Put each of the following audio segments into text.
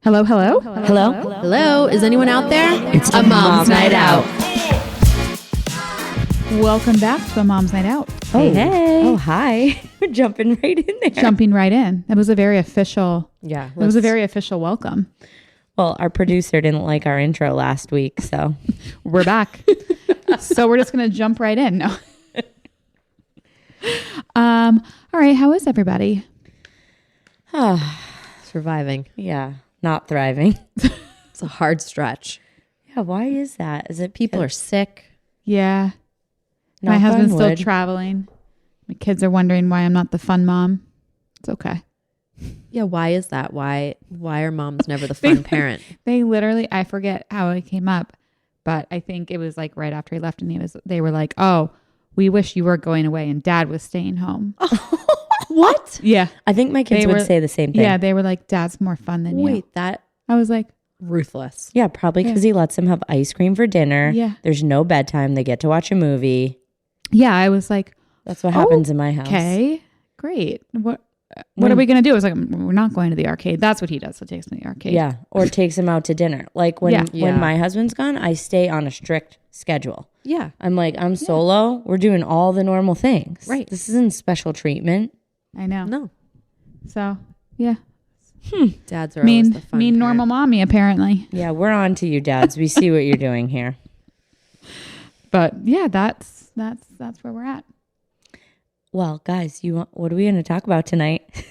Hello, hello. Hello? Hello? Is anyone out there? It's a mom's night out. Welcome back to a Mom's Night Out. Hey. Oh, hi. We're jumping right in there. Jumping right in. That was a very official. Yeah. It was a very official welcome. Well, our producer didn't like our intro last week, so We're back. So we're just going to jump right in. No. All right. How is everybody? surviving. yeah, not thriving. It's a hard stretch. Yeah, why is that? Is it People are sick. Yeah. knock My on husband's still wood? traveling. My kids are wondering why I'm not the fun mom. It's okay. Yeah, why is that? Why are moms never the fun parent? They literally, I forget how it came up, but I think it was like right after he left and they were like, oh, we wish you were going away and dad was staying home. What? Yeah. I think my kids They would were- say the same thing. Yeah. They were like, dad's more fun than you. Wait, that I was like, ruthless. Yeah, probably because he lets them have ice cream for dinner. Yeah. There's no bedtime. They get to watch a movie. yeah, I was like, That's what happens in my house. okay, great. What are we going to do? I was like, we're not going to the arcade. That's what he does. So he takes me to the arcade. Yeah, or takes them out to dinner. Like when Yeah. my husband's gone, I stay on a strict schedule. Yeah. I'm like, I'm solo. We're doing all the normal things. Right. This isn't special treatment. I know. No. So, yeah. Dads are always the fun Mean normal mommy, apparently. Yeah, we're on to you, dads. We see what you're doing here. But yeah, that's where we're at. Well, guys, what are we going to talk about tonight?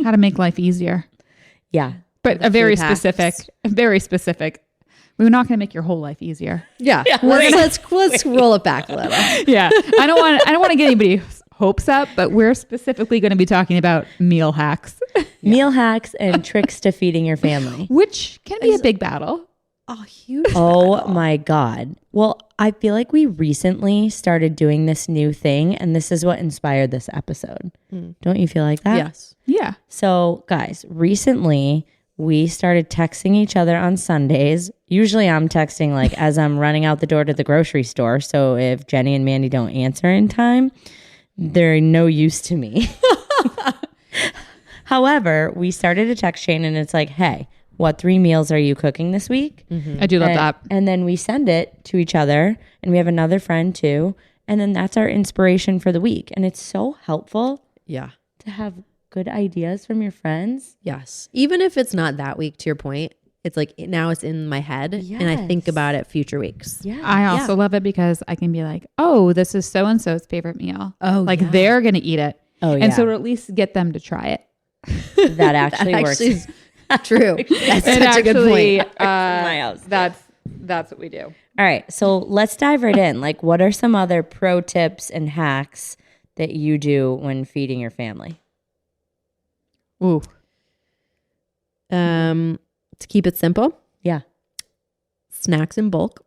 How to make life easier. Yeah. But The a very food hacks. specific. We're not going to make your whole life easier. Yeah. Let's roll it back a little. Yeah. I don't want to get anybody's hopes up, but we're specifically going to be talking about meal hacks, Meal hacks and tricks to feeding your family. which can be a big battle. Oh, huge. Oh my God. Well, I feel like we recently started doing this new thing, and this is what inspired this episode. Don't you feel like that? Yes. Yeah. So, guys, recently we started texting each other on Sundays. Usually I'm texting like as I'm running out the door to the grocery store. So if Jenny and Mandy don't answer in time, they're no use to me. However, we started a text chain and it's like, hey, what 3 meals are you cooking this week? I do love that. And then we send it to each other, and we have another friend too. And then that's our inspiration for the week. And it's so helpful Yeah. to have good ideas from your friends. Yes. Even if it's not that week, to your point, it's like now it's in my head and I think Yes. about it future weeks. Yeah. I also love it because I can be like, oh, this is so-and-so's favorite meal. Oh, like yeah. they're going to eat it. Oh, yeah. And so to at least get them to try it. That actually works. is true. That's And such a good actually, point. my house. that's what we do. All right. So let's dive right in. Like, what are some other pro tips and hacks that you do when feeding your family? Ooh. To keep it simple, Yeah. snacks in bulk.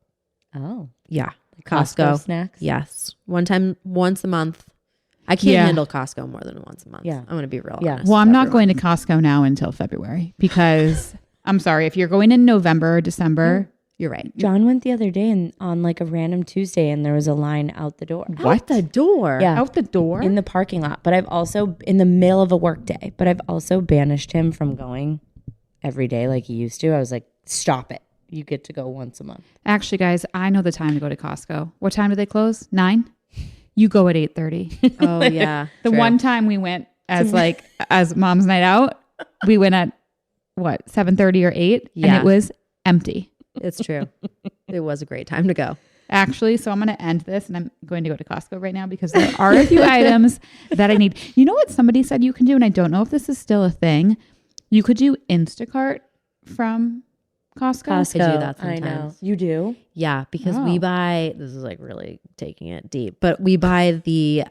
Oh. Yeah. Costco snacks? Yes. Once a month. I can't Yeah. handle Costco more than once a month. Yeah. I'm going to be real Yeah. honest. Well, I'm with not everyone. going to Costco now until February because I'm sorry, if you're going in November or December, You're right. John went the other day and on like a random Tuesday and there was a line out the door. Out the door. Yeah. out the door. In the parking lot. But I've also, in the middle of a work day, but I've also banished him from going every day like he used to. I was like, stop it. You get to go once a month. Actually, guys, I know the time to go to Costco. What time do they close? 9? You go at 8:30. Oh, yeah. The True. one time we went as Mom's Night Out, we went at what, 7:30 or 8, and Yeah. it was empty. It's true. It was a great time to go. Actually, so I'm going to end this and I'm going to go to Costco right now because there are a few items that I need. You know what somebody said you can do, and I don't know if this is still a thing. You could do Instacart from Costco. I do that I know. sometimes. You do? Yeah, because Oh. we buy, this is like really taking it deep, but we buy the,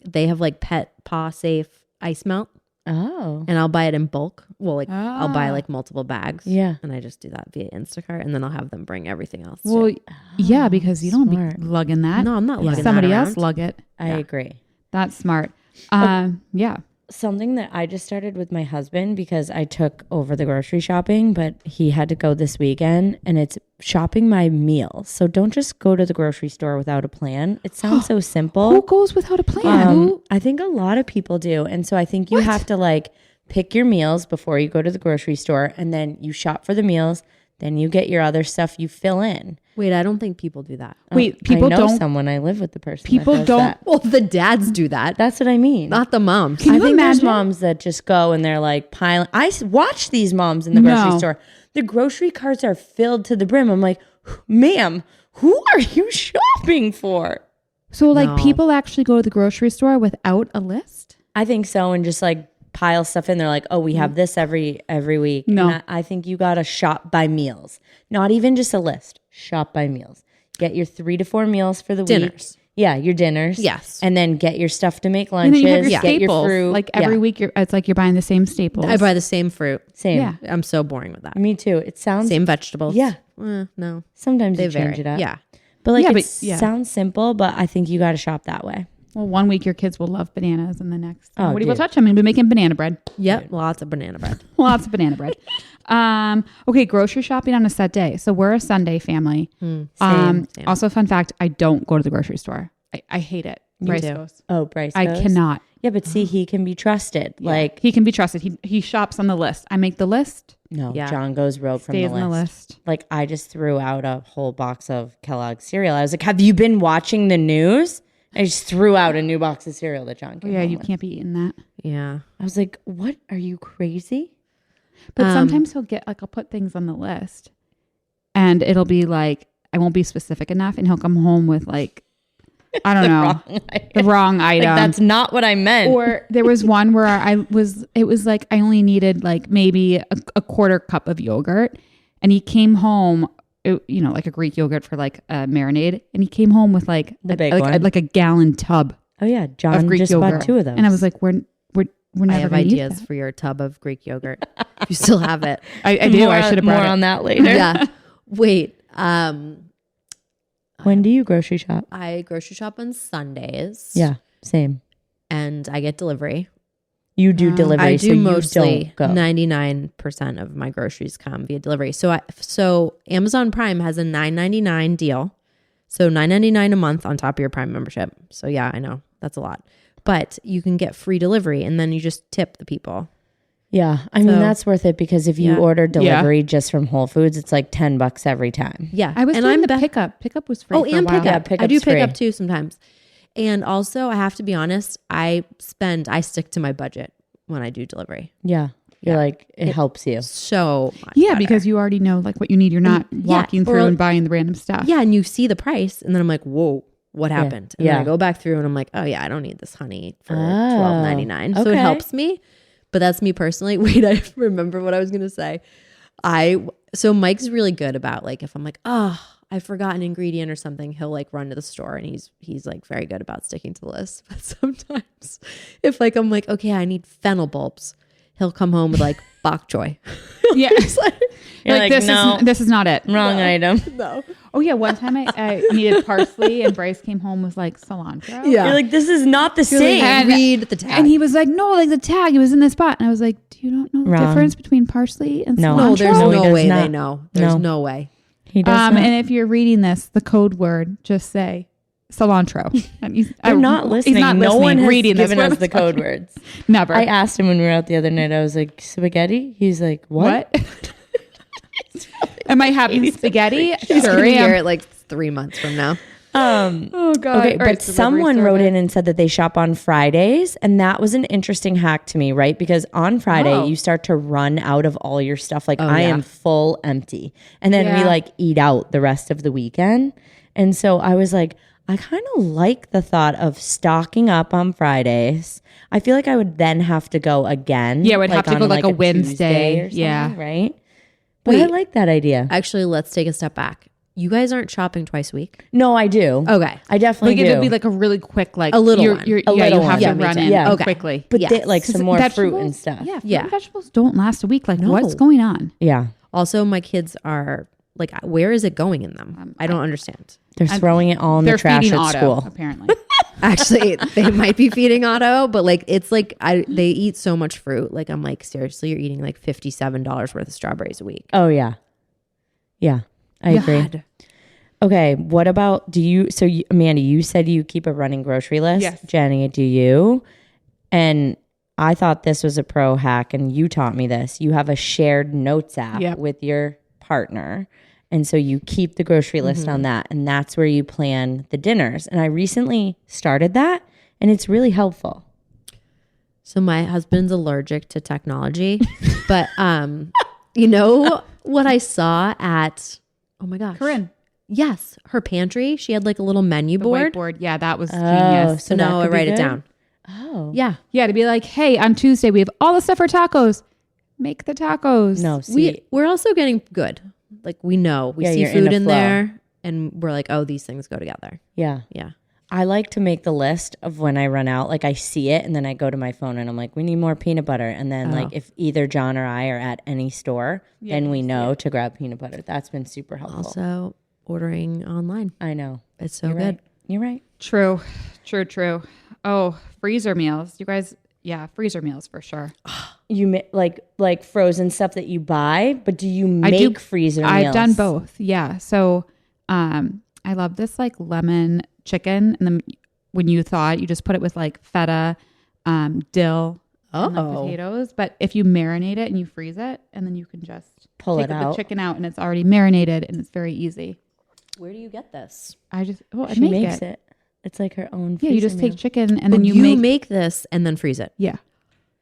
they have like pet paw safe ice melt Oh. and I'll buy it in bulk. Well, like I'll buy Ah. like multiple bags. Yeah. And I just do that via Instacart and then I'll have them bring everything else. Well, too. yeah, because you don't smart. be lugging that. No, I'm not lugging Somebody that else around. lug it. I agree. That's smart. Yeah. Something that I just started with my husband because I took over the grocery shopping, but he had to go this weekend, and it's shopping my meals. So don't just go to the grocery store without a plan. It sounds so simple. Who goes without a plan? I think a lot of people do. And so I think you have to like pick your meals before you go to the grocery store, and then you shop for the meals. Then you get your other stuff you fill in. Wait, I don't think people do that. Wait, people I know don't. someone. I live with the person. People that does don't- that. Well, the dads do that. That's what I mean. Not the moms. Can I you think there's imagine? moms that just go and they're like piling. Watch these moms in the grocery No. store. The grocery carts are filled to the brim. I'm like, ma'am, who are you shopping for? So like No. people actually go to the grocery store without a list? I think so, and just like pile stuff in. They're like, oh, we have this every week. No. And I think you gotta shop by meals, not even just a list. Shop by meals. Get your 3 to 4 meals for the week. Dinners. Yeah, your dinners. Yes. and then get your stuff to make And lunches. then you have your Get staples. your fruit. Like every Yeah. week, it's like you're buying the same staples. I buy the same fruit. Same. Yeah. I'm so boring with that. Me too. It sounds Same vegetables. Yeah. No, Sometimes they you change vary. it up. Yeah. But like Yeah, it but- yeah. sounds simple, but I think you got to shop that way. Well, one week your kids will love bananas, and the next, Oh, what do you dude. touch? I'm going to be making banana bread. Yep. Lots of banana bread. Lots of banana bread. Okay, grocery shopping on a set day. So we're a Sunday family. Same. Also, fun fact: I don't go to the grocery store. I hate it. Bryce too. goes. Oh, Bryce I goes? cannot. Yeah, but see, he can be trusted. Like, He can be trusted. He shops on the list. I make the list. no, Yeah. John goes rogue from Stays the on list. the list. Like, I just threw out a whole box of Kellogg's cereal. I was like, have you been watching the news? I just threw out a new box of cereal that John Oh, came yeah, home you with. can't be eating that. Yeah. I was like, what? Are you crazy? But sometimes he'll get like I'll put things on the list, and it'll be like I won't be specific enough, and he'll come home with like I don't know the wrong item. Like, that's not what I meant. Or there was one where it was like I only needed like maybe a quarter cup of yogurt, and he came home, like a Greek yogurt for like a marinade, and he came home with like The big one. like a gallon tub oh, yeah. of John Greek just yogurt, bought 2 of those. and I was like, we're I never have gonna use ideas that. for your tub of Greek yogurt. If you still have it. I do. More, I should have more brought it. on that later. Yeah. Wait. When do you grocery shop? I grocery shop on Sundays. Yeah, same. And I get delivery. You do delivery, I so do you mostly don't go. 99% of my groceries come via delivery. So Amazon Prime has a $9.99 deal. So $9.99 a month on top of your Prime membership. So yeah, I know that's a lot. But you can get free delivery and then you just tip the people. Yeah, I mean, So- that's worth it because if you Yeah. order delivery just from Whole Foods, it's like $10 every time. Yeah. I was and doing I'm the back. pickup. Pickup was free. Oh, for a and while. pickup. Yeah, I pickup's do pick up free. too sometimes. And also I have to be honest, I stick to my budget when I do delivery. Yeah, you're Yeah. like, it helps you. So much Yeah, better. because you already know like what you need. You're not walking through or- and buying the random stuff. yeah, and you see the price and then I'm like, whoa, what happened? And then Yeah. I go back through and I'm like, oh yeah, I don't need this honey for Oh, $12.99. So it okay. helps me. But that's me personally. Wait, I remember what I was gonna say. So Mike's really good about like if I'm like, oh, I forgot an ingredient or something, he'll like run to the store and he's like very good about sticking to the list. But sometimes if like I'm like, okay, I need fennel bulbs, he'll come home with like bok choy. Yeah. You're like, like, no. this is not it. Wrong item. No. Oh yeah, one time I needed parsley and Bryce came home with like cilantro. Yeah. You're like, this is not the same. And- Read the tag. And he was like, no, like the tag, it was in this spot. And I was like, do you not know the Wrong. difference between parsley and No. cilantro? no, there's No, he no does way not. they know. There's No. no way. He does not. And if you're reading this, the code word, just say cilantro. And They're not listening. He's not no listening, one has reading given this. us the code words. Never. I asked him when we were out the other night. I was like, spaghetti? He's like, what? Am I having spaghetti? He's Sure gonna hear am. it like 3 months from now. Oh God. Okay, All but right, delivery someone wrote service. in and said that they shop on Fridays, and that was an interesting hack to me, right? Because on Friday Oh. you start to run out of all your stuff. Like I yeah. am full empty, and then we Yeah. like eat out the rest of the weekend. And so I was like, I kind of like the thought of stocking up on Fridays. I feel like I would then have to go again. Yeah, we'd have to on, go like a Wednesday. Tuesday or something, Yeah. right. But I Wait. like that idea. Actually, let's take a step back. You guys aren't shopping twice a week. No, I do. Okay. I definitely Like do. it'll be like a really quick, like A little you're, one. You're, A yeah, little you have one. to Yeah, me run too. in Yeah. Okay. quickly. but Yes. like some more fruit and stuff. Yeah, fruit Yeah. and vegetables don't last a week. Like No. what's going on? Yeah. Also, my kids are like, where is it going in them? I don't understand. They're throwing it all in They're the trash feeding at Otto, school. apparently. Actually, they might be feeding Otto, but like it's like they eat so much fruit. Like I'm like, seriously, you're eating like $57 worth of strawberries a week. Oh yeah. Yeah. I agree. God. Okay. What about Mandy, you said you keep a running grocery list. Yes. Jenny, do you? And I thought this was a pro hack, and you taught me this. You have a shared notes app with your partner. And so you keep the grocery list on that, and that's where you plan the dinners. And I recently started that, and it's really helpful. So my husband's allergic to technology, but you know what I saw at, oh my gosh. Corinne. Yes, her pantry. She had like a little menu board. Whiteboard. Yeah, that was genius. So now I write it down. Oh. Yeah. Yeah, to be like, hey, on Tuesday we have all the stuff for tacos. Make the tacos. No, see. We're also getting good. Like we know. We see you're food in flow. there and we're like, oh, these things go together. Yeah. Yeah. I like to make the list of when I run out. Like I see it and then I go to my phone and I'm like, we need more peanut butter. And then like if either John or I are at any store, then we know to grab peanut butter. That's been super helpful. Also ordering online. I know. It's so You're good. right. You're right. True. Oh, freezer meals. You guys, freezer meals for sure. You like frozen stuff that you buy, but do you make freezer meals? I've done both. Yeah. So I love this like lemon chicken, and then when you thaw it, you just put it with like feta, dill, and like potatoes. But if you marinate it and you freeze it, and then you can just pull take it out, the chicken out, and it's already marinated, and it's very easy. Where do you get this? She makes it. It's like her own. Yeah, you just meal. take chicken and then you make this and then freeze it. Yeah.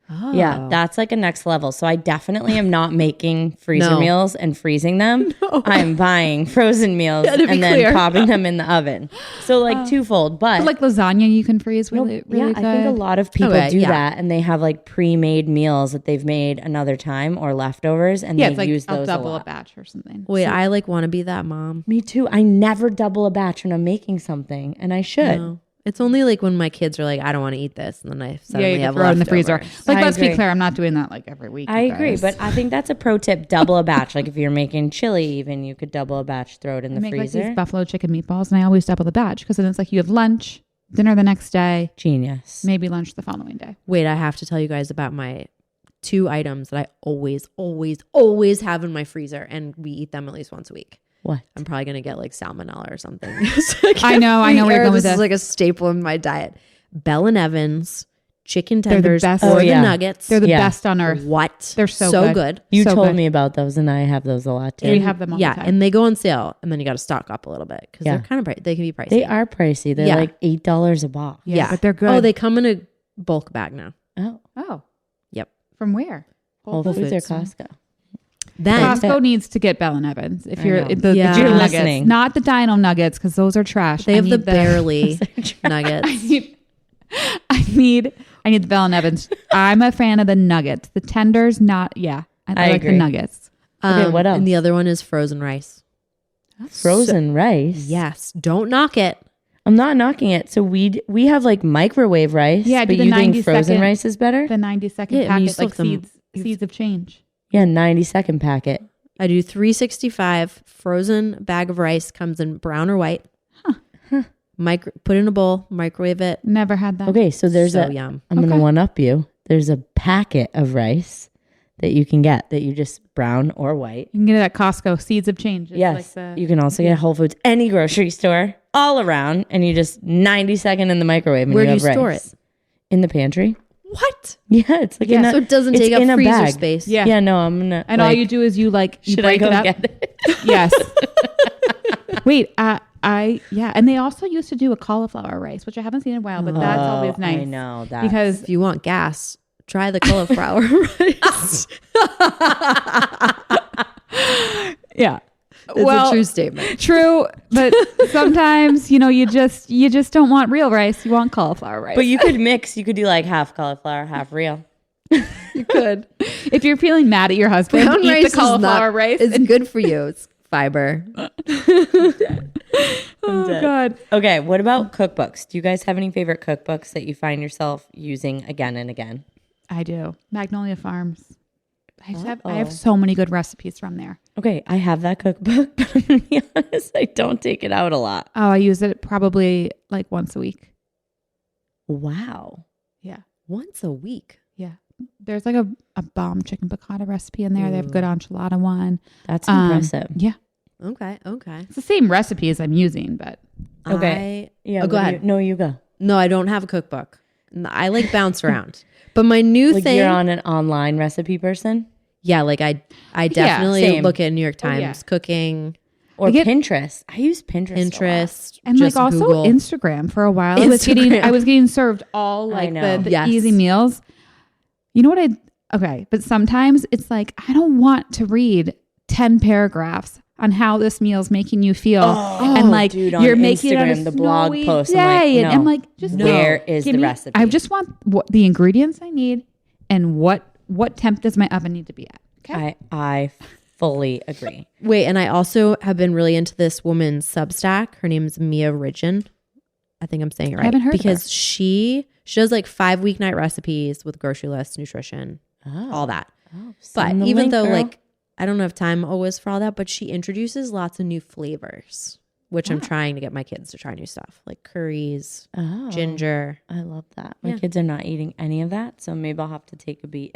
Oh. Yeah, that's like a next level. So I definitely am not making freezer meals and freezing them. I'm buying frozen meals and then popping them in the oven. So like twofold, but like lasagna you can freeze really good. I think a lot of people do that, and they have like pre-made meals that they've made another time or leftovers, and they it's like use those I'll double a lot. a batch or something. Wait, I like want to be that mom. Me too. I never double a batch when I'm making something, and I should. No. It's only like when my kids are like, I don't want to eat this, and then I suddenly have throw it in the freezer. leftovers. Like, I let's agree. be clear, I'm not doing that like every week. I agree, but I think that's a pro tip. Double a batch. Like if you're making chili, even you could double a batch, throw it in the make freezer. like these buffalo chicken meatballs, and I always double the batch because then it's like you have lunch, dinner the next day, Genius. maybe lunch the following day. Wait, I have to tell you guys about my 2 items that I always have in my freezer, and we eat them at least once a week. What? I'm probably gonna get like salmonella or something. I know where you're going with this. this. Is like a staple in my diet. Bell and Evans chicken They're the tenders best. or Oh, the yeah. nuggets. They're the best on earth. What? They're so good. You So told good. me about those, and I have those a lot too. We have them all the time. And they go on sale, and then you got to stock up a little bit because they're kind of they can be pricey. They are pricey. They're like $8 a box. Yeah, but they're good. Oh, they come in a bulk bag now. Oh. Yep. From where? Whole Foods or Foods. Costco. Then Costco needs to get Bell and Evans. If you're know. the Yeah. Dino You're nuggets, listening. not the Dino nuggets because those are trash. they I have the need barely nuggets. I need the Bell and Evans. I'm a fan of the nuggets. The tenders, not. Yeah, I like agree. the nuggets. Okay, what else? And the other one is frozen rice. Frozen rice. Yes, don't knock it. I'm not knocking it. So we have like microwave rice. Yeah, I but do the you 90 think frozen second- rice is better? The 90-second Yeah, I mean, you packet, still like have them- seeds of change. Yeah, 90-second packet. I do 365 frozen bag of rice, comes in brown or white. Put in a bowl, microwave it. Never had that. Okay, so there's So yum. I'm going to Okay. one up you. There's a packet of rice that you can get that you just brown or white. You can get it at Costco. Seeds of change. It's Yes. like You can also get at Whole Foods, any grocery store, all around, and you just 90-second in the microwave and Where you do have you store rice. it? In the pantry. What? Yeah, it's like in a, So it doesn't it's take up in a freezer bag. space. Yeah. Yeah, no, I'm gonna. and all you do is you should break I go it up. get it? Yes. Wait, and they also used to do a cauliflower rice, which I haven't seen in a while, but that's always nice. I know that Because If you want gas, try the cauliflower rice. yeah. It's a true statement. True, but sometimes you just don't want real rice. You want cauliflower rice. But you could mix. You could do like half cauliflower, half real. You could. If you're feeling mad at your husband, Brown eat rice the cauliflower rice. It's good for you. It's fiber. Oh God. Okay, what about cookbooks? Do you guys have any favorite cookbooks that you find yourself using again and again? I do. Magnolia Farms. I have so many good recipes from there. Okay, I have that cookbook, but I'm gonna be honest, I don't take it out a lot. Oh, I use it probably like once a week. Wow. Yeah. Once a week. Yeah. There's like a bomb chicken piccata recipe in there. They have good enchilada one. That's impressive. Yeah. Okay. It's the same recipe as I'm using, but Okay. Yeah. Go ahead. No, you go. No, I don't have a cookbook. I like bounce around. But my new Like thing, you're on an online recipe person yeah, like I definitely same. look at New York Times yeah. cooking, or get- Pinterest. I use Pinterest. Pinterest, And just like also Google. Instagram for a while. I was Instagram. getting served all like know. the Yes. easy meals. You know what okay, but sometimes it's like I don't want to read 10 paragraphs on how this meal's making you feel. And like dude, on you're making it on a Instagram, the blog snowy post, I'm day. like, And I'm no. like, just Where is give the me- recipe? I just want the ingredients I need and what temp does my oven need to be at. Okay. I fully agree. Wait, and I also have been really into this woman's Substack. Her name's Mia Ridgen. I think I'm saying it right. haven't heard of because her. she does like 5 weeknight recipes with grocery lists, nutrition, all that. But Send the even link, though girl. like I don't have time always for all that, but she introduces lots of new flavors, which I'm trying to get my kids to try new stuff like curries, ginger. I love that. My Yeah. kids are not eating any of that, so maybe I'll have to take a beat.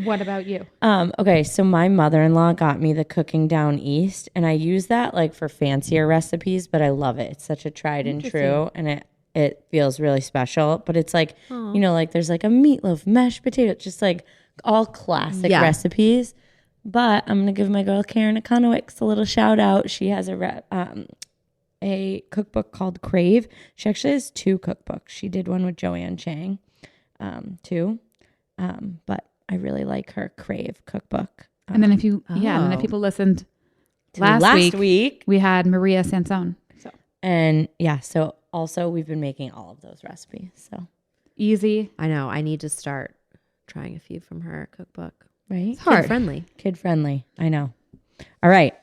What about you? Okay, so my mother-in-law got me the Cooking Down East, and I use that like for fancier recipes, but I love it. It's such a tried and true, and it feels really special. But it's like, you know, like there's like a meatloaf, mashed potato, just like all classic recipes. But I'm gonna give my girl Karen Econowics a little shout out. She has a cookbook called Crave. She actually has 2 cookbooks. She did one with Joanne Chang, too. But I really like her Crave cookbook. And then if people listened Last week. we had Maria Sansone. So And yeah, so also we've been making all of those recipes. So easy. I know. I need to start trying a few from her cookbook. right, It's hard. Kid friendly. kid friendly. I know. All right.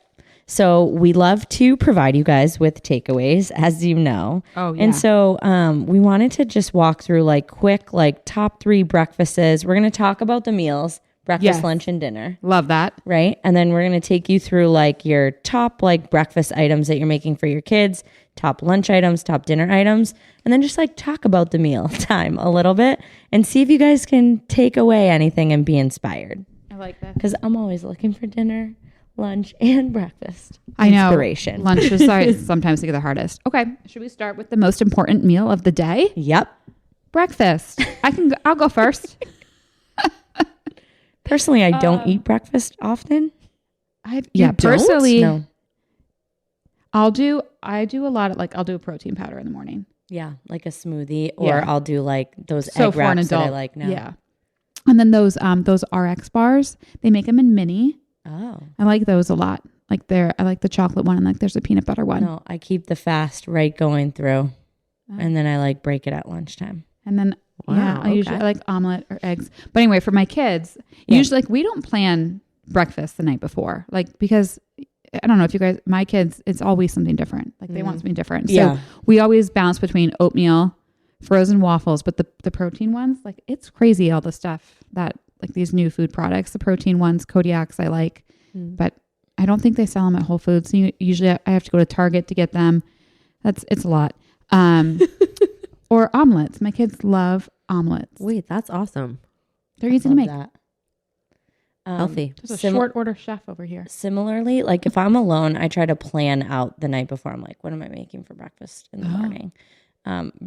So we love to provide you guys with takeaways, as you know. Oh, yeah. And so we wanted to just walk through like quick, like top 3 breakfasts. We're going to talk about the meals, breakfast, Yes. lunch, and dinner. Love that. Right. And then we're going to take you through like your top like breakfast items that you're making for your kids, top lunch items, top dinner items, and then just like talk about the meal time a little bit and see if you guys can take away anything and be inspired. I like that. Because I'm always looking for dinner, lunch, and breakfast. I know. Inspiration. Lunch is sometimes the hardest. Okay. Should we start with the most important meal of the day? Yep. Breakfast. I'll go first. Personally, I don't eat breakfast often. Personally, No. I do a lot of like I'll do a protein powder in the morning. Yeah, like a smoothie, or Yeah. I'll do like those So egg for an wraps that I adult, like now. yeah. And then those RX bars, they make them in mini. Oh. I like those a lot. I like the chocolate one and like there's a peanut butter one. No, I keep the fast right going through, and then I like break it at lunchtime. And then Wow, I usually okay. I like omelet or eggs. But anyway, for my kids, usually like we don't plan breakfast the night before. Like because I don't know if you guys, my kids, it's always something different. Like they want something different. Yeah. So we always bounce between oatmeal, frozen waffles, but the protein ones, like it's crazy all the stuff that like these new food products, the protein ones, Kodiaks I like, but I don't think they sell them at Whole Foods. So usually I have to go to Target to get them. It's a lot. Or omelets. My kids love omelets. Wait, that's awesome. They're easy to Love make. that. Healthy. There's a short order chef over here. Similarly, like if I'm alone, I try to plan out the night before. I'm like, what am I making for breakfast in the morning?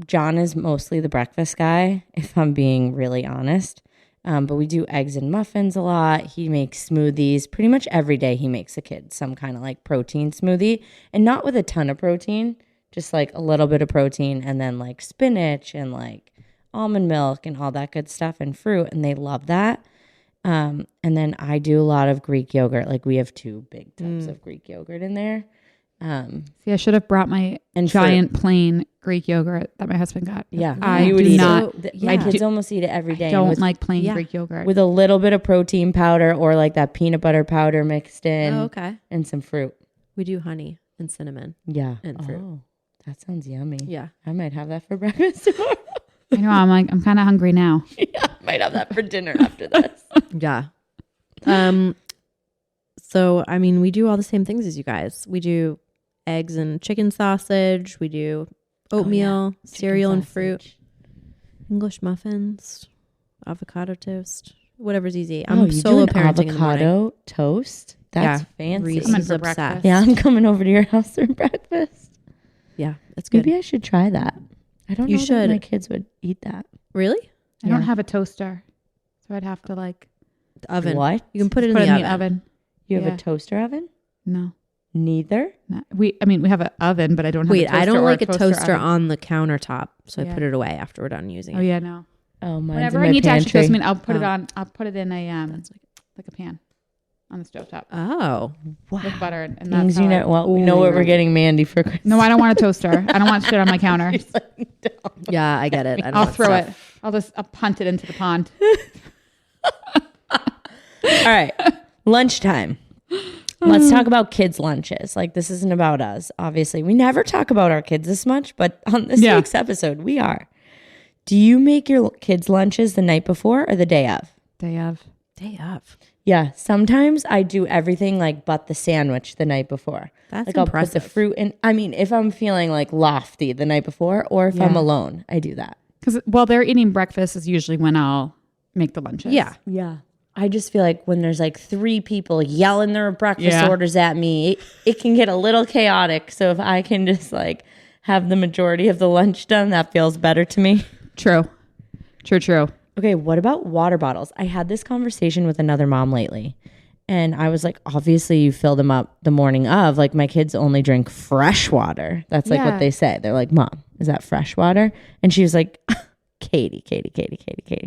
John is mostly the breakfast guy, if I'm being really honest. But we do eggs and muffins a lot. He makes smoothies. Pretty much every day he makes a kid some kind of like protein smoothie, and not with a ton of protein, just like a little bit of protein, and then like spinach and like almond milk and all that good stuff and fruit. And they love that. And then I do a lot of Greek yogurt. Like we have 2 big tubs of Greek yogurt in there. See, I should have brought my And giant plain Greek yogurt that my husband got. Yeah, I you would do eat not. it. My kids almost eat it every day. Don't with, like plain yeah. Greek yogurt. with a little bit of protein powder or like that peanut butter powder mixed in. Oh, okay. And some fruit. We do honey and cinnamon. Yeah. And fruit. Oh, that sounds yummy. Yeah. I might have that for breakfast tomorrow. I know. I'm kind of hungry now. Yeah, might have that for dinner after this. Yeah. So, I mean, we do all the same things as you guys. We do eggs and chicken sausage. We do oatmeal, cereal and fruit, English muffins, avocado toast, whatever's easy. I'm you solo do an parenting in the morning. avocado toast? That's Yeah, fancy. Reese's Coming for obsessed. breakfast. Yeah, I'm coming over to your house for breakfast. Yeah, it's good. Maybe I should try that. I don't You know should. that my kids would eat that. Really? I don't have a toaster, so I'd have to like The oven. What? You can put it in put the it in oven. the oven. You have Yeah. a toaster oven? No, Neither. we have an oven, but I don't have. Wait, a toaster I don't or like a toaster oven. on the countertop, so Yeah. I put it away after we're done using Oh it. yeah, no. Oh, mine's Whenever in I my need to actually pantry. toast, I'll put it Oh. on. I'll put it in a That's like a pan on the stovetop Oh, with butter, and that's Things how you I- know. Well, we know what we're getting Mandy for Christmas. No, I don't want a toaster. I don't want shit on my counter. yeah, I get it. I don't I'll want throw stuff. it. I'll punt it into the pond. All right, lunchtime. Let's talk about kids' lunches. Like, this isn't about us. Obviously, we never talk about our kids this much, but on this Yeah. week's episode, we are. Do you make your kids' lunches the night before or the day of? Day of. Day of. Yeah, sometimes I do everything like but the sandwich the night before. That's like I'll put impressive. the fruit in. I mean, if I'm feeling like lofty the night before, or if I'm Yeah. alone, I do that. Because while they're eating breakfast is usually when I'll make the lunches. Yeah. Yeah. I just feel like when there's like 3 people yelling their breakfast Yeah. orders at me, it can get a little chaotic. So if I can just like have the majority of the lunch done, that feels better to me. True. Okay, what about water bottles? I had this conversation with another mom lately. And I was like, obviously you fill them up the morning of. Like, my kids only drink fresh water. That's like Yeah. what they say. They're like, Mom, is that fresh water? And she was like, Katie.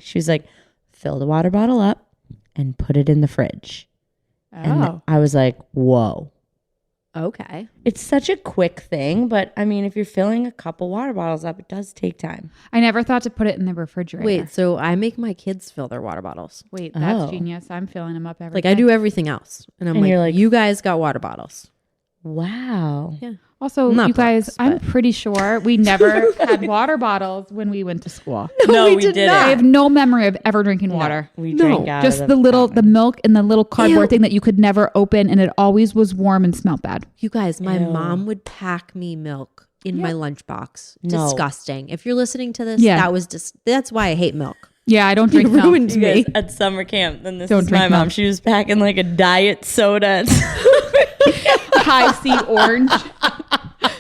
She was like, fill the water bottle up and put it in the fridge. And Oh. I was like, whoa. Okay. It's such a quick thing, but I mean, if you're filling a couple water bottles up, it does take time. I never thought to put it in the refrigerator. Wait, so I make my kids fill their water bottles. Wait, that's Oh. genius. I'm filling them up every Like day. I do everything else. And I'm And like, you're like- you guys got water bottles. Wow. Yeah. Also, Not you guys, books, I'm but- pretty sure we never had water bottles when we went to school. No, we did didn't. not. I have no memory of ever drinking water. We No. drank out Just of the little, the fountain. milk in the little cardboard Ew. thing that you could never open, and it always was warm and smelled bad. You guys, my Ew. mom would pack me milk in my lunchbox. No. Disgusting. If you're listening to this, Yeah. that was that's why I hate milk. Yeah, I don't You drink milk. ruined You me. guys, at summer camp, then this Don't is my drink mom. milk. She was packing like a diet soda. High C orange,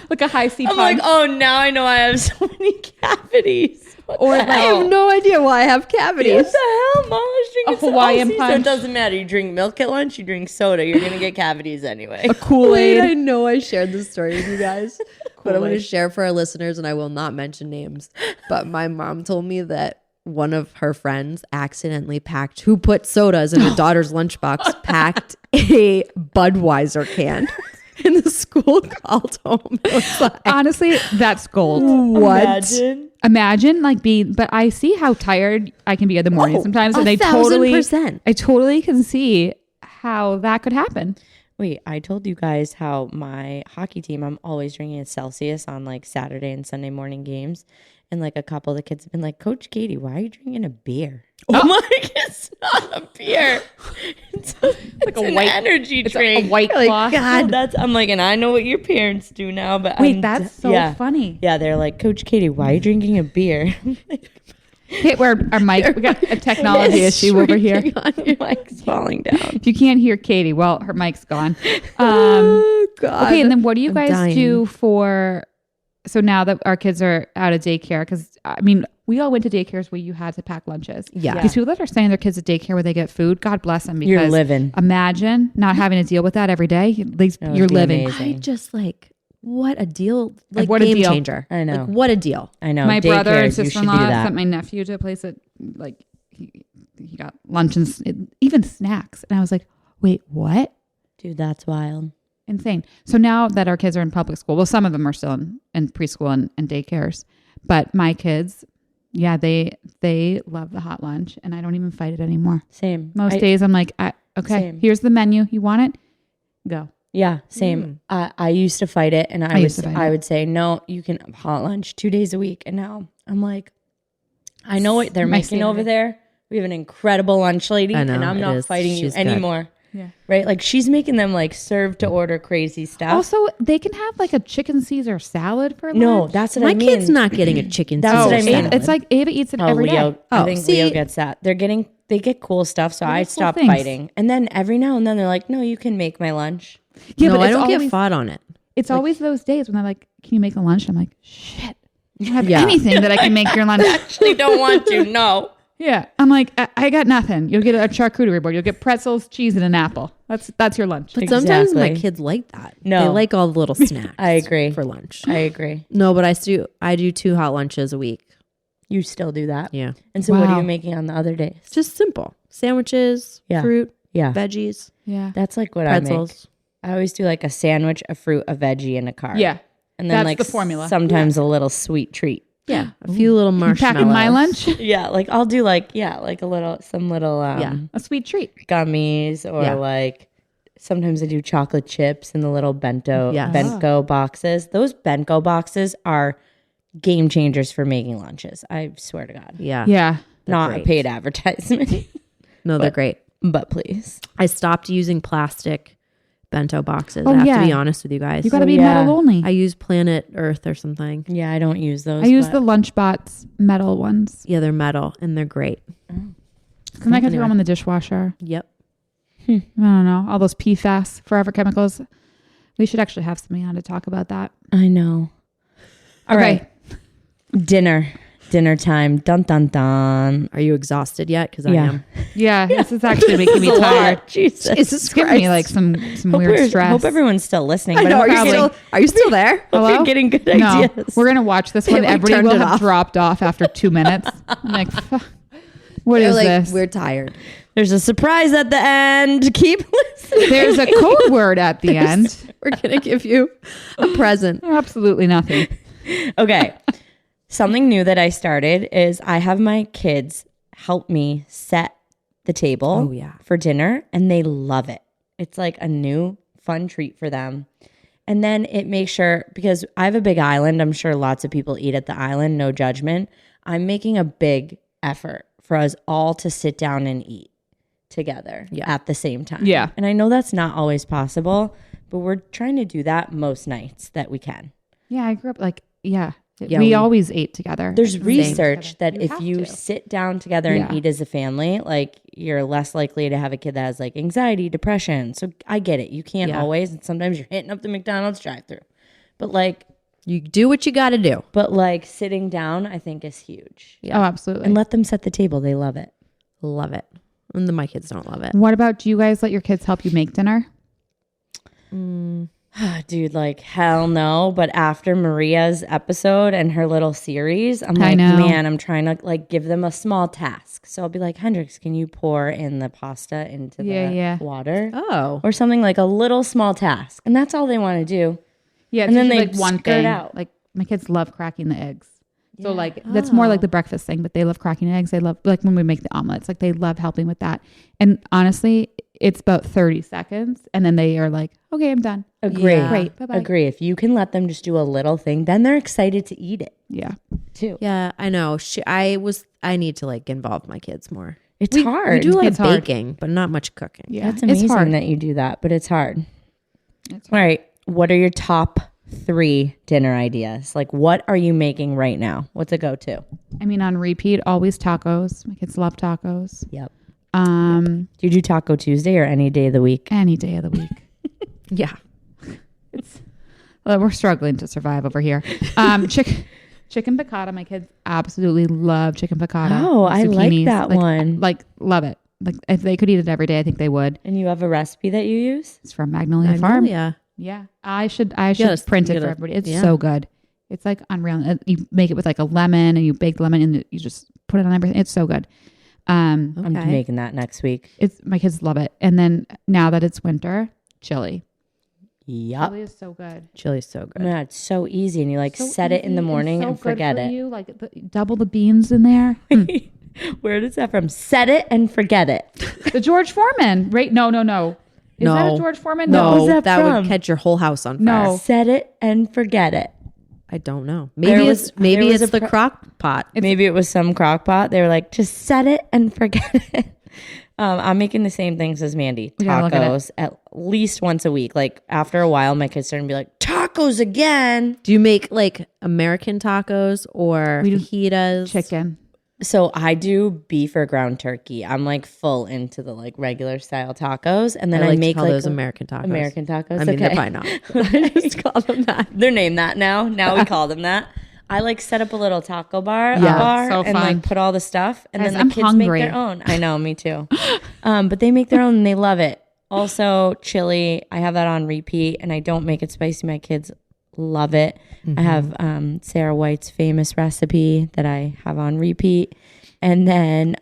like a high C I'm punch. like, oh, now I know I have so many cavities. What Or the like- I hell? have no idea why I have cavities. What the hell, Mom? I was drinking A Hawaiian so punch. it doesn't matter. You drink milk at lunch, you drink soda, you're gonna get cavities anyway. a Kool-Aid. Wait, I know I shared this story with you guys, but I'm going to Kool-Aid. share for our listeners, and I will not mention names. But my mom told me that one of her friends accidentally who put sodas in her daughter's lunchbox, packed a Budweiser can. And the school called home. It was like, Honestly, that's gold. what? Imagine. Imagine but I see how tired I can be in the morning sometimes, and I 1,000%. totally can see how that could happen. Wait, I told you guys how my hockey team, I'm always drinking a Celsius on like Saturday and Sunday morning games. And like a couple of the kids have been like, Coach Katie, why are you drinking a beer? I'm like, it's not a beer. It's a an white- energy It's drink. a white Like, claw. God. I'm like, and I know what your parents do now, but Wait, that's so yeah. funny. Yeah, they're like, Coach Katie, why are you drinking a beer? Okay, where our mic, we got a technology issue over here. Your mic's falling down. If you can't hear Katie, well, her mic's gone. Oh, God. Okay, and then what do you I'm guys dying. do for? So now that our kids are out of daycare, because I mean, we all went to daycares where you had to pack lunches. Yeah. These people that are sending their kids to daycare where they get food, God bless them. Because You're living. Imagine not having to deal with that every day. At least That would you're be living. amazing. I just like, what a deal. Like, what a game deal. changer. I know. Like, what a deal. I know. My brother and Daycares, you should do sister-in-law that. sent my nephew to a place that like he got lunch and even snacks, and I was like, wait, what? Dude, that's wild. Insane. So now that our kids are in public school, well, some of them are still in preschool and daycares, but my kids, yeah, they love the hot lunch, and I don't even fight it anymore. Same. Most days I'm like, okay, Same. here's the menu. You want it? Go. Yeah, same. I used to fight it, and I used to fight I it. would say no. You can have hot lunch 2 days a week, and now I'm like, I know what they're My making over sanity. there. We have an incredible lunch lady, I know, and I'm it not is. fighting you She's good. anymore. Yeah. Right? Like she's making them like serve to order crazy stuff. Also, they can have like a chicken Caesar salad for no, lunch. that's what My I mean. kid's not getting a chicken That's Oh, what I Caesar mean. salad. It's like Ava eats it Oh, every day. Leo. I Oh, think see- Leo gets that. They get cool stuff, so They I get cool stop things. fighting. And then every now and then they're like, "No, you can make my lunch." Yeah, no, but I it's don't always, get fought on it. It's always those days when they're like, "Can you make a lunch?" I'm like, "Shit, I don't have anything that I can make your lunch. Actually don't want to. No. Yeah. I'm like, I got nothing. You'll get a charcuterie board. You'll get pretzels, cheese, and an apple. That's your lunch. But sometimes my kids like that. No. They like all the little snacks. I agree. For lunch. I agree. No, but I do 2 hot lunches a week. You still do that? Yeah. And so what are you making on the other days? It's just simple. Sandwiches, fruit, veggies. Yeah. That's like what pretzels. I make. I always do like a sandwich, a fruit, a veggie, and a carb. Yeah. And then That's like the formula. Sometimes a little sweet treat. Yeah. A few little marshmallows. Packing my lunch. Yeah, like I'll do like some little A sweet treat. gummies or like sometimes I do chocolate chips in the little bento boxes. Those bento boxes are game changers for making lunches. I swear to God. Yeah. Yeah. Not great. a paid advertisement. No, they're great. But please. I stopped using plastic bento boxes. Oh, I have yeah. to be honest with you guys. You got to be yeah. metal only. I use Planet Earth or something. Yeah, I don't use those. I use the Lunchbox metal ones. Yeah, they're metal and they're great. Because I can throw them in the dishwasher. Yep. I don't know. All those PFAS, forever chemicals. We should actually have somebody on to talk about that. I know. All right. Dinner time. Dun, dun, dun. Are you exhausted yet? Because I am. Yeah, this is actually making me tired. Jesus. It's giving me like some weird stress. Hope everyone's still listening. I know. But Are you still there? Hope you're getting good No, ideas. we're gonna watch this one. We Everybody turned will it have off. dropped off after 2 minutes. I'm like, what They're is like, this? we're tired. There's a surprise at the end. Keep listening. There's a code word at the end. We're going to give you a present. Absolutely nothing. Okay. Something new that I started is I have my kids help me set the table for dinner, and they love it. It's like a new fun treat for them. And then it makes sure, because I have a big island, I'm sure lots of people eat at the island, no judgment. I'm making a big effort for us all to sit down and eat together at the same time. Yeah. And I know that's not always possible, but we're trying to do that most nights that we can. Yeah, I grew up we always ate together. There's research that You if have you to. sit down together and eat as a family, like you're less likely to have a kid that has like anxiety, depression. So I get it. You can't always, and sometimes you're hitting up the McDonald's drive-thru. But like You do what you got to do. But like sitting down, I think is huge. Oh, absolutely. And let them set the table. They love it. Love it. And then my kids don't love it. What about, do you guys let your kids help you make dinner? Dude, like hell no. But after Maria's episode and her little series, I'm I like, know. man, I'm trying to like give them a small task. So I'll be like, Hendrix, can you pour in the pasta into the water? Oh. Or something like a little small task. And that's all they want to do. Yeah, And then usually, they like one skirt thing. out. Like my kids love cracking the eggs. So like that's more like the breakfast thing, but they love cracking eggs. They love like when we make the omelets, like they love helping with that. And honestly, it's about 30 seconds and then they are like, okay, I'm done. Agree. Yeah. Great. Bye-bye. Agree. If you can let them just do a little thing, then they're excited to eat it Yeah. too. Yeah, I know. I need to like involve my kids more. It's hard. We do a lot It's of hard. baking, but not much cooking. Yeah. That's amazing It's hard. that you do that, but it's hard. It's All right. What are your top 3 dinner ideas? Like, what are you making right now? What's a go-to? I mean, on repeat, always tacos. My kids love tacos. Yep. Do Do you do Taco Tuesday or any day of the week? any day of the week. Yeah. We're struggling to survive over here. Chicken piccata. My kids absolutely love chicken piccata. Oh, I like Zucchinis. that one. Like, love it. Like, if they could eat it every day, I think they would. And you have a recipe that you use? It's from Magnolia Farm. Yeah. Yeah. I should Yes, print you it for gotta- everybody. It's yeah. so good. It's like unreal. You make it with like a lemon and you bake the lemon and you just put it on everything. It's so good. I'm Okay. making that next week. My kids love it. And then now that it's winter, chili. Yup. Chili is so good. Chili's so good. Yeah, it's so easy. And you like So set it in the easy morning so and good forget for it. You. Like double the beans in there. Where does that from? Set it and forget it. The George Foreman. Right? No. Is that a No. George Foreman? No, was that that from? would catch your whole house on fire. No. Set it and forget it. I don't know. There Maybe was- maybe there was it's a the crock pot. Maybe it was some crock pot. They were like, just set it and forget it. I'm making the same things as Mandy. We gotta look at it. Tacos at least once a week. Like after a while, my kids started to be like, tacos again. Do you make like American tacos or We do fajitas? Chicken. So I do beef or ground turkey. I'm like full into the like regular style tacos. And then I I, like make to call like those American tacos. American tacos. I mean, they're Okay. probably not. I just call them that. They're named that now. Now we call them that. I like set up a little taco bar, so and fun. like put all the stuff, and Guys, then I'm the kids hungry. make their own. I know, me too. But they make their own and they love it. Also, chili, I have that on repeat, and I don't make it spicy. My kids love it. I have Sarah White's famous recipe that I have on repeat, and then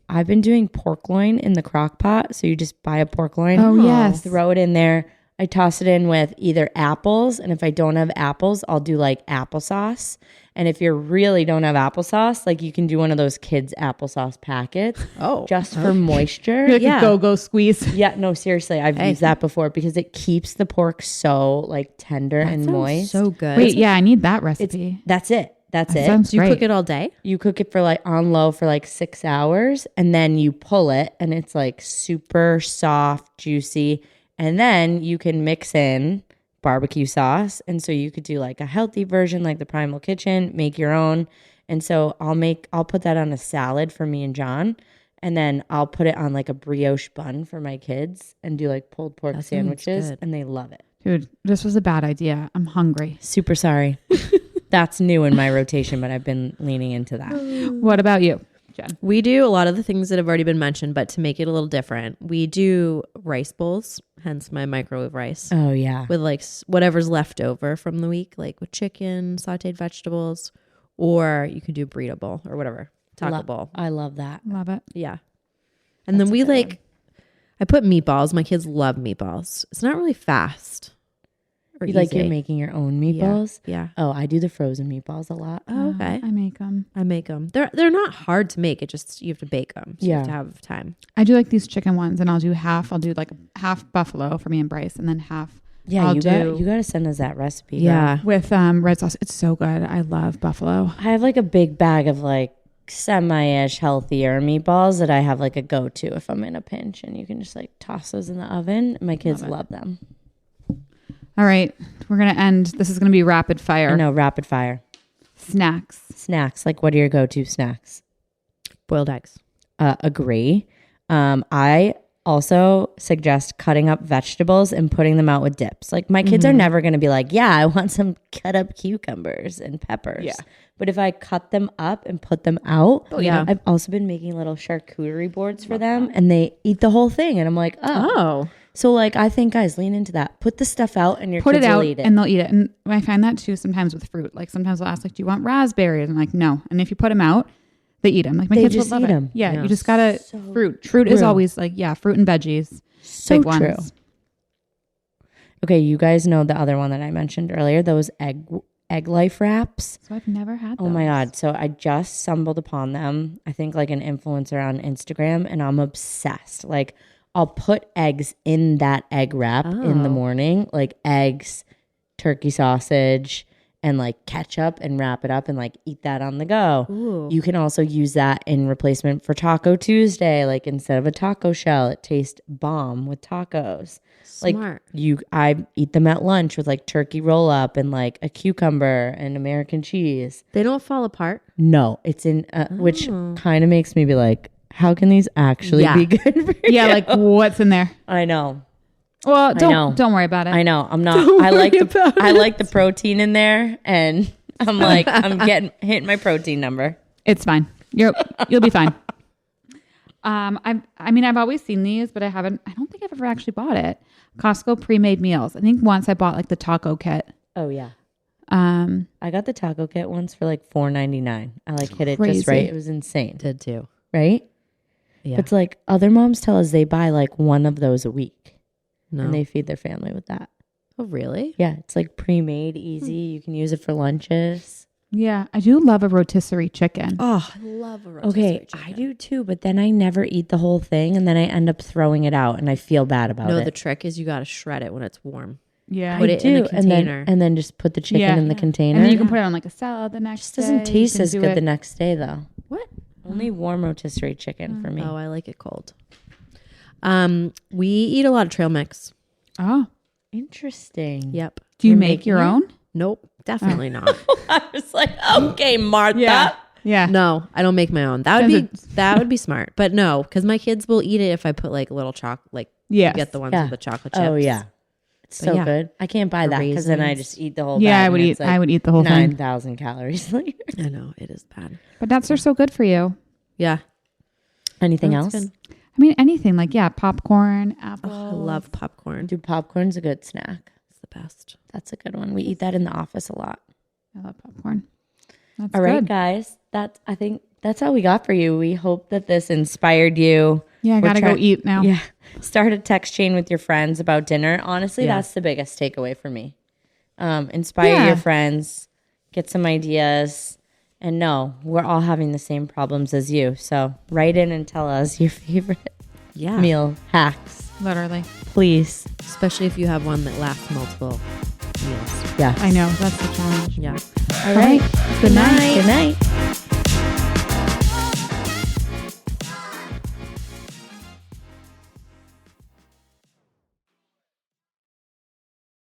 I've been doing pork loin in the crock pot. So you just buy a pork loin. Oh, yes. Throw it in there. I toss it in with either apples. And if I don't have apples, I'll do like applesauce. And if you really don't have applesauce, like you can do one of those kids' applesauce packets. Just for moisture. Like a go-go squeeze. Yeah, no, seriously. I've used that before because it keeps the pork so like tender and moist. So good. Wait, yeah, I need that recipe. That's it. That's it. Sounds Do you great. cook it all day? You cook it for like on low for like 6 hours, and then you pull it and it's like super soft, juicy. And then you can mix in barbecue sauce. And so you could do like a healthy version like the Primal Kitchen, make your own. And so I'll put that on a salad for me and John. And then I'll put it on like a brioche bun for my kids and do like pulled pork sandwiches. And they love it. Dude, this was a bad idea. I'm hungry. Super sorry. That's new in my rotation, but I've been leaning into that. What about you, Jen? We do a lot of the things that have already been mentioned, but to make it a little different, we do rice bowls, hence my microwave rice, Oh, yeah. with like whatever's left over from the week, like with chicken, sauteed vegetables, or you could do burrito bowl or whatever, taco bowl. I love that. Love it. Yeah. And then we like, I put meatballs. My kids love meatballs. It's not really fast. Or You like easy. you're making your own meatballs? Yeah. Oh, I do the frozen meatballs a lot. Oh, okay. I make them. I make them. They're not hard to make. It just you have to bake them. So you have to have time. I do like these chicken ones, and I'll do like half buffalo for me and Bryce, and then half. Yeah, I'll you do got to send us that recipe. girl. Yeah. with red sauce. It's so good. I love buffalo. I have like a big bag of like semi-ish healthier meatballs that I have like a go-to if I'm in a pinch, and you can just like toss those in the oven. My kids love them. All right, we're gonna end. This is gonna be rapid fire. I know, rapid fire. Snacks. Snacks, like what are your go-to snacks? Boiled eggs. Agree. I also suggest cutting up vegetables and putting them out with dips. Like my kids are never going to be like, yeah, I want some cut up cucumbers and peppers. Yeah. But if I cut them up and put them out, I've also been making little charcuterie boards for them and they eat the whole thing. And I'm like, oh. So like, I think guys lean into that. Put the stuff out and your Put kids it out will eat it. and they'll eat it. And I find that too sometimes with fruit. Like sometimes they'll ask like, do you want raspberries? I'm like, no. And if you put them out, they eat them. Like my They kids just will love eat it. 'em. Yeah, Yeah. you just gotta fruit. Fruit is always like fruit and veggies. So big true. ones. Okay, you guys know the other one that I mentioned earlier, those egg life wraps. So I've never had. Oh my God. So I just stumbled upon them. I think like an influencer on Instagram, and I'm obsessed. Like I'll put eggs in that egg wrap in the morning, like eggs, turkey sausage, and like ketchup, and wrap it up and like eat that on the go. Ooh. You can also use that in replacement for Taco Tuesday. Like instead of a taco shell, it tastes bomb with tacos. Smart. Like I eat them at lunch with like turkey roll up and like a cucumber and American cheese. They don't fall apart. No, it's in which kind of makes me be like, how can these actually be good for you? Yeah, like what's in there? I know. Well, know. don't worry about it. I know. I'm not. I like the protein in there, and I'm like I'm hitting my protein number. It's fine. You'll be fine. I've always seen these, but I don't think I've ever actually bought it. Costco pre-made meals. I think once I bought like the taco kit. Oh yeah. I got the taco kit once for like $4.99. I like hit it just right. It was insane. Did too. Right? Yeah. But it's like other moms tell us they buy like one of those a week. No. And they feed their family with that. Oh, really? Yeah, it's like pre-made, easy. You can use it for lunches. Yeah, I do love a rotisserie chicken. Oh, I love a rotisserie chicken. I do too, but then I never eat the whole thing, and then I end up throwing it out, and I feel bad about No, it. the trick is you got to shred it when it's warm. Yeah, Put it in a container. and then just put the chicken in the container. and then you can put it on like a salad the next It just doesn't day. taste You can as do good it- the next day, though. What? Only warm rotisserie chicken for me. Oh, I like it cold. We eat a lot of trail mix. Oh, Interesting. Yep. do you You're make your making it? own? Nope. Definitely not. I was like, okay, Martha. Yeah. No, I don't make my own. That would be smart. But no, because my kids will eat it if I put like a little chocolate. Like Yes. you get the ones Yeah. with the chocolate chips. Oh, yeah. It's so good. I can't buy that because then I just eat the whole Yeah, bag. I would eat the whole thing. 9,000 calories later. I know, it is bad. But nuts are so good for you. Yeah. Anything else? Good. I mean, anything like, popcorn, apple. I love popcorn. Dude, popcorn's a good snack. It's the best. That's a good one. We eat that in the office a lot. I love popcorn. That's All right, good. guys. I think that's all we got for you. We hope that this inspired you. Yeah, I got to go eat now. Yeah. Start a text chain with your friends about dinner. Honestly, that's the biggest takeaway for me. Inspire your friends, get some ideas, and no, we're all having the same problems as you. So write in and tell us your favorite meal hacks. Literally. Please. Especially if you have one that lasts multiple meals. Yeah. I know. That's the challenge. Yeah. All right. Good night. Good night.